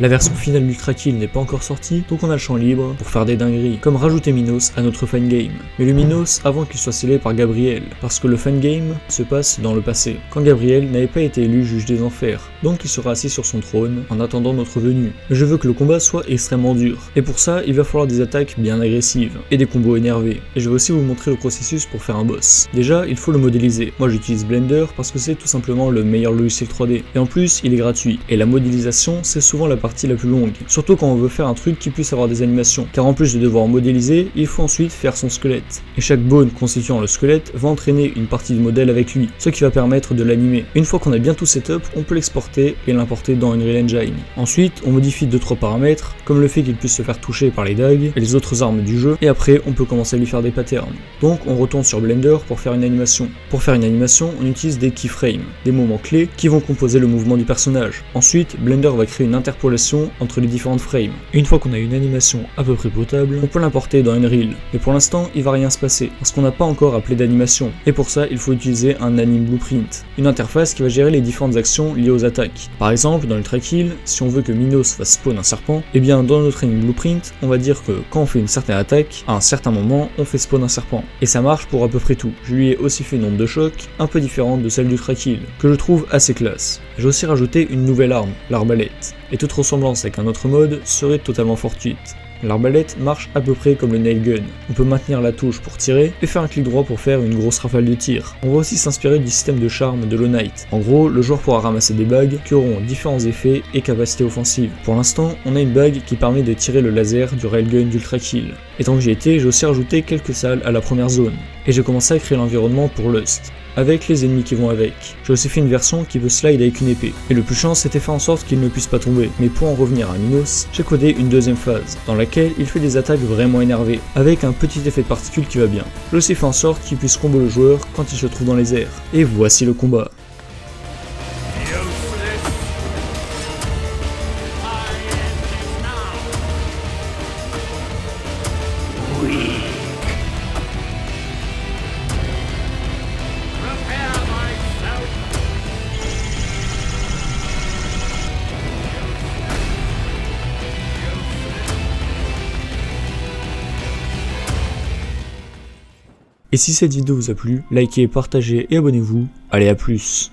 La version finale d'Ultra Kill n'est pas encore sortie, donc on a le champ libre pour faire des dingueries, comme rajouter Minos à notre fangame. Mais le Minos avant qu'il soit scellé par Gabriel, parce que le fangame se passe dans le passé, quand Gabriel n'avait pas été élu juge des enfers, donc il sera assis sur son trône en attendant notre venue. Mais je veux que le combat soit extrêmement dur, et pour ça il va falloir des attaques bien agressives, et des combos énervés. Et je vais aussi vous montrer le processus pour faire un boss. Déjà, il faut le modéliser. Moi j'utilise Blender parce que c'est tout simplement le meilleur logiciel 3D, et en plus il est gratuit, et la modélisation c'est souvent la partie la plus longue, surtout quand on veut faire un truc qui puisse avoir des animations, car en plus de devoir modéliser, il faut ensuite faire son squelette. Et chaque bone constituant le squelette va entraîner une partie du modèle avec lui, ce qui va permettre de l'animer. Une fois qu'on a bien tout setup, on peut l'exporter et l'importer dans Unreal Engine. Ensuite, on modifie 2-3 paramètres, comme le fait qu'il puisse se faire toucher par les dagues et les autres armes du jeu, et après on peut commencer à lui faire des patterns. Donc on retourne sur Blender pour faire une animation. Pour faire une animation, on utilise des keyframes, des moments clés qui vont composer le mouvement du personnage. Ensuite, Blender va créer une interpolation entre les différentes frames. Et une fois qu'on a une animation à peu près potable, on peut l'importer dans Unreal. Mais pour l'instant, il va rien se passer, parce qu'on n'a pas encore appelé d'animation. Et pour ça, il faut utiliser un Anim Blueprint, une interface qui va gérer les différentes actions liées aux attaques. Par exemple, dans Ultra Kill, si on veut que Minos fasse spawn un serpent, et bien dans notre Anim Blueprint, on va dire que quand on fait une certaine attaque, à un certain moment, on fait spawn un serpent. Et ça marche pour à peu près tout. Je lui ai aussi fait une onde de choc, un peu différente de celle d'Ultra Kill, que je trouve assez classe. J'ai aussi rajouté une nouvelle arme, l'arbalète. Et toute ressemblance avec un autre mode serait totalement fortuite. L'arbalète marche à peu près comme le nail gun. On peut maintenir la touche pour tirer et faire un clic droit pour faire une grosse rafale de tir. On va aussi s'inspirer du système de charme de Hollow Knight. En gros, le joueur pourra ramasser des bagues qui auront différents effets et capacités offensives. Pour l'instant, on a une bague qui permet de tirer le laser du railgun d'Ultra Kill. Et tant que j'y étais, j'ai aussi rajouté quelques salles à la première zone. Et j'ai commencé à créer l'environnement pour Lust, avec les ennemis qui vont avec. J'ai aussi fait une version qui peut slide avec une épée. Et le plus chiant, c'était faire en sorte qu'il ne puisse pas tomber. Mais pour en revenir à Minos, j'ai codé une deuxième phase, dans laquelle il fait des attaques vraiment énervées, avec un petit effet de particules qui va bien. J'ai aussi fait en sorte qu'il puisse combo le joueur quand il se trouve dans les airs. Et voici le combat. Et si cette vidéo vous a plu, likez, partagez et abonnez-vous. Allez, à plus.